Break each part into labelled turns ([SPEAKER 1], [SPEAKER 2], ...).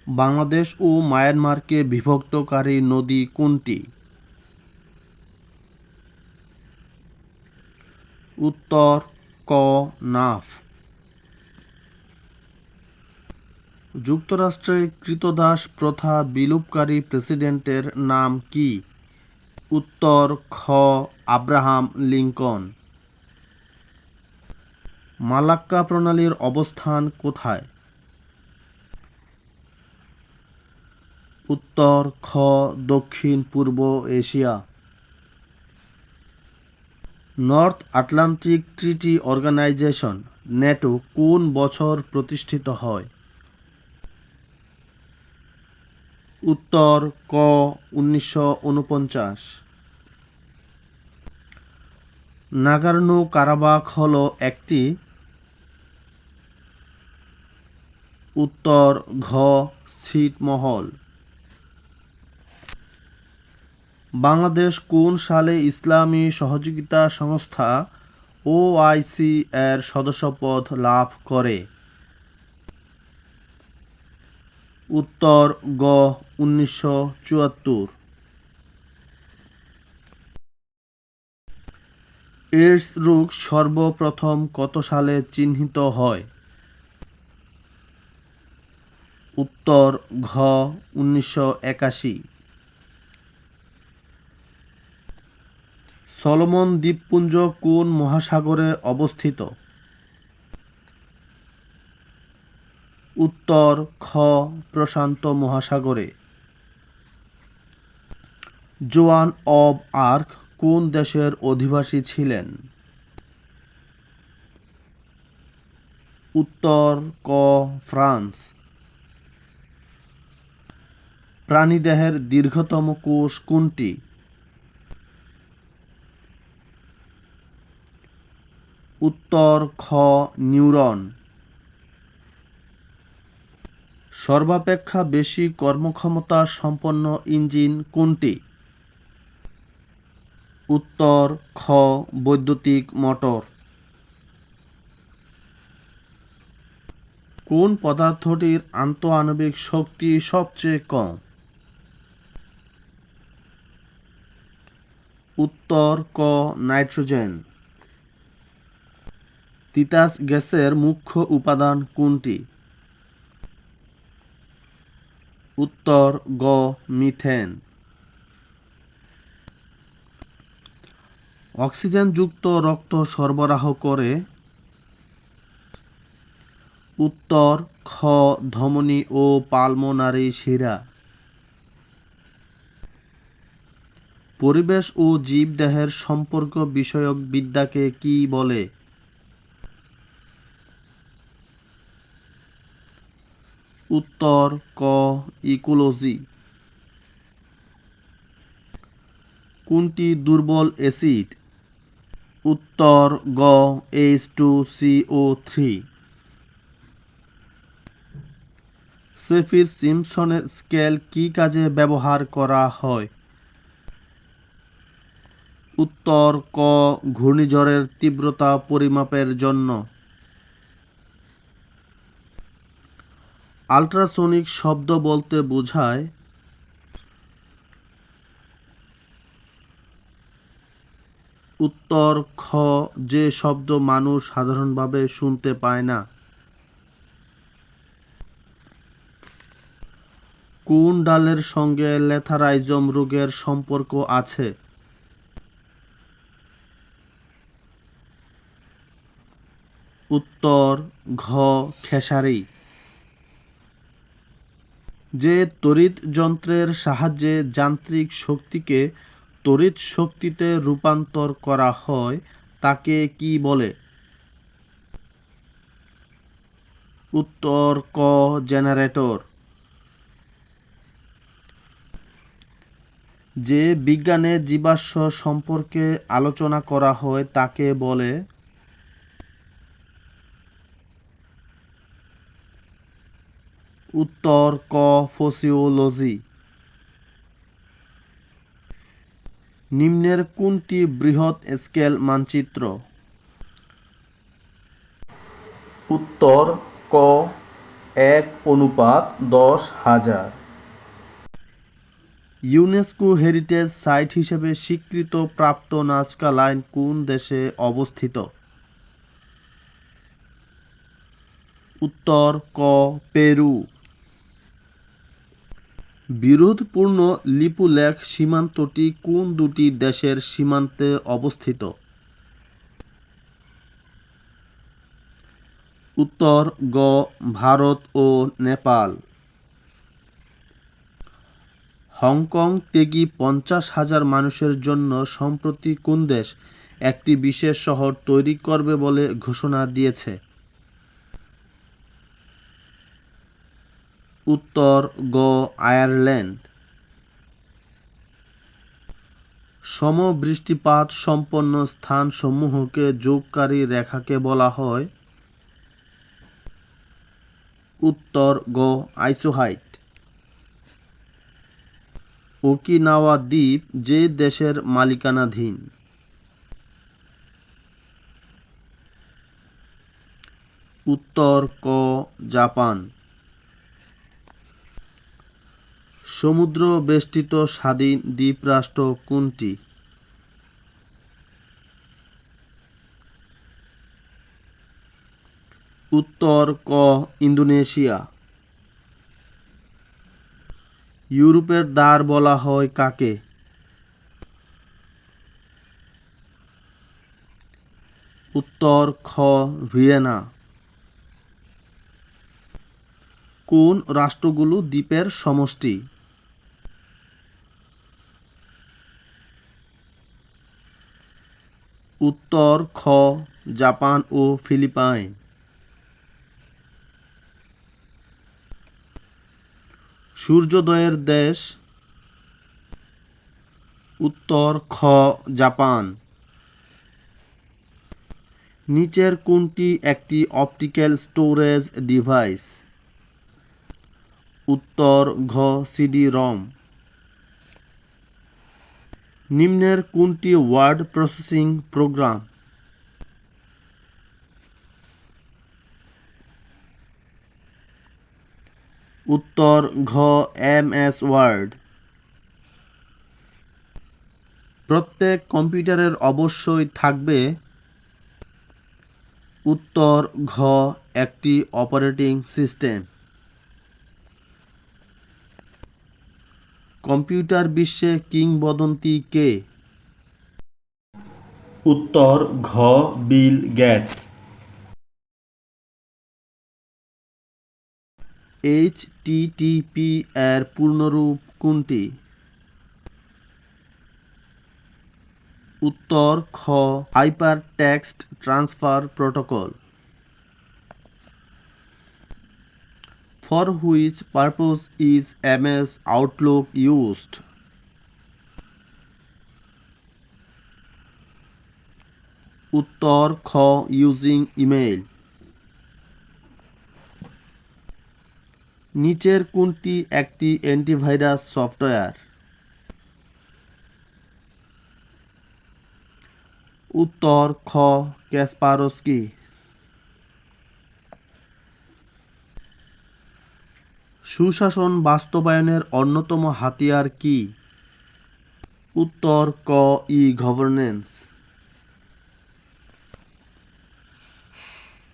[SPEAKER 1] বাংলাদেশ ও মায়ানমারকে বিভক্তকারী নদী কোনটি? উত্তর ক নাফ। যুক্তরাষ্ট্রে ক্রীতদাস প্রথা বিলোপকারী প্রেসিডেন্টের নাম কি? উত্তর খ আব্রাহাম লিঙ্কন। মালাক্কা প্রণালীর অবস্থান কোথায়? উত্তর খ দক্ষিণ পূর্ব Asia. North Atlantic treaty organization NATO কোন বছর প্রতিষ্ঠিত হয়? উত্তর ক 1949। নাগোর্নো কারাবাখ হল একটি। উত্তর ঘ ছিটমহল। বাংলাদেশ কোন সালে ইসলামী সহযোগিতা সংস্থা ওআইসি এর সদস্যপদ লাভ করে? উত্তর গ 1974। এইডস রোগ সর্বপ্রথম কত সালে চিহ্নিত হয়? উত্তর ঘ 1981। সলোমন দ্বীপপুঞ্জ কোন মহাসাগরে অবস্থিত? উত্তর খ প্রশান্ত মহাসাগরে। জোয়ান অব আর্ক কোন দেশের অধিবাসী ছিলেন? উত্তর ক ফ্রান্স। প্রাণীদেহের দীর্ঘতম কোষ কোনটি? উত্তর খ নিউরন। সর্বাপেক্ষা বেশি কর্মক্ষমতা সম্পন্ন ইঞ্জিন কোনটি? উত্তর খ বৈদ্যুতিক মোটর। কোন পদার্থটির আন্তঃআণবিক শক্তি সবচেয়ে কম? উত্তর ক নাইট্রোজেন। তিতাস গ্যাসের মুখ্য উপাদান কোনটি? উত্তর গ মিথেন। অক্সিজেনযুক্ত রক্ত সরবরাহ করে? উত্তর খ ধমনী ও পালমোনারি শিরা। পরিবেশ ও জীবদেহের সম্পর্ক বিষয়ক বিদ্যাকে কি বলে? উত্তর ক ইকোলজি। কোনটি দুর্বল অ্যাসিড? উত্তর গ H2CO3। সেফির সিম্পসনের স্কেল কি কাজে ব্যবহার করা হয়? উত্তর ক ঘূর্ণিঝড়ের তীব্রতা পরিমাপের জন্য। আল্ট্রাসোনিক শব্দ বলতে বোঝায়? উত্তর খ যে শব্দ মানুষ সাধারণভাবে শুনতে পায় না। কোন ডালের সঙ্গে ল্যাথারাইজম রোগের সম্পর্ক আছে? উত্তর ঘ খেসারি। যে তড়িৎ যন্ত্রের সাহায্যে যান্ত্রিক শক্তিকে তড়িৎ শক্তিতে রূপান্তর করা হয় তাকে কি বলে? উত্তর ক জেনারেটর। যে বিজ্ঞানে জীবাশ্ম সম্পর্কে আলোচনা করা হয় তাকে বলে? উত্তর ক ফসিওলজি। নিম্নের কোনটি বৃহৎ স্কেল মানচিত্র? উত্তর ক 1:10,000। ইউনেস্কো হেরিটেজ সাইট হিসেবে স্বীকৃত প্রাপ্ত নাজকা লাইন কোন দেশে অবস্থিত? উত্তর ক পেরু। বিরোধপূর্ণ লিপুলেখ সীমান্তটি কোন দুটি দেশের সীমান্তে অবস্থিত? উত্তর গ ভারত ও নেপাল। হংকং ত্যাগী 50,000 মানুষের জন্য সম্প্রতি কোন দেশ একটি বিশেষ শহর তৈরি করবে বলে ঘোষণা দিয়েছে? উত্তর গ আয়ারল্যান্ড। সমবৃষ্টিপাত সম্পন্ন স্থানসমূহকে যোগকারী রেখাকে বলা হয়? উত্তর গ আইসোহাইট। ওকিনাওয়া দ্বীপ যে দেশের মালিকানাধীন? উত্তর ক জাপান। সমুদ্র বেষ্টিত স্বাধীন দ্বীপরাষ্ট্র কোনটি? উত্তর ক ইন্দোনেশিয়া। ইউরোপের দ্বার বলা হয় কাকে? উত্তর খ ভিয়েনা। কোন রাষ্ট্রগুলো দ্বীপের সমষ্টি? উত্তর খ জাপান ও ফিলিপাইন। সূর্যোদয়ের দেশ? উত্তর খ জাপান। নিচের কোনটি একটি অপটিক্যাল স্টোরেজ ডিভাইস? উত্তর ঘ সিডি-রম। নিম্নের কোনটি ওয়ার্ড প্রসেসিং প্রোগ্রাম? উত্তর ঘ এমএস ওয়ার্ড। প্রত্যেক কম্পিউটারের অবশ্যই থাকবে? উত্তর ঘ একটি অপারেটিং সিস্টেম। কম্পিউটার বিশ্বে কিংবদন্তি কে? উত্তর ঘ বিল গেটস। এইচটিটিপি এর পূর্ণরূপ কোনটি? উত্তর খ hyper text transfer protocol. For which purpose is MS Outlook used? উত্তর খ ইউজিং ইমেইল। নিচের কোনটি একটি অ্যান্টিভাইরাস সফটওয়্যার? উত্তর খ ক্যাসপারস্কি। সুশাসন বাস্তবায়নের অন্যতম হাতিয়ার কি? উত্তর ক ই গভর্নেন্স।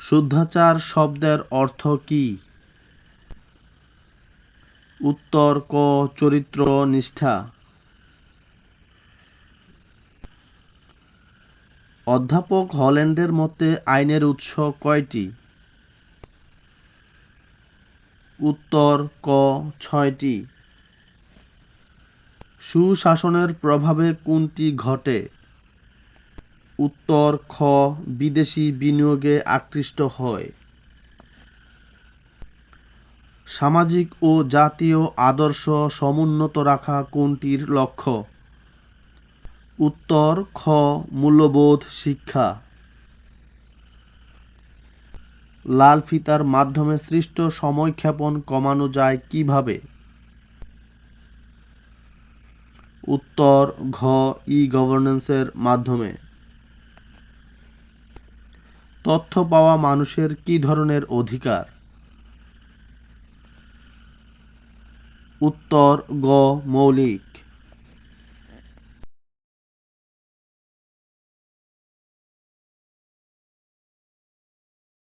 [SPEAKER 1] শুদ্ধাচার শব্দের অর্থ কি? উত্তর ক চরিত্র নিষ্ঠা। অধ্যাপক হল্যান্ডের মতে আইনের উৎস কয়টি? উত্তর ক 6টি। সুশাসনের প্রভাবে কোনটি ঘটে? উত্তর খ বিদেশি বিনিয়োগে আকৃষ্ট হয়। সামাজিক ও জাতীয় আদর্শ সমুন্নত রাখা কোনটির লক্ষ্য? উত্তর খ মূল্যবোধ শিক্ষা। লাল ফিতার মাধ্যমে সৃষ্ট সময়ক্ষেপণ কমানো যায় কিভাবে? উত্তর ঘ ই গভর্নেন্সের মাধ্যমে। তথ্য পাওয়া মানুষের কি ধরনের অধিকার? উত্তর গ মৌলিক।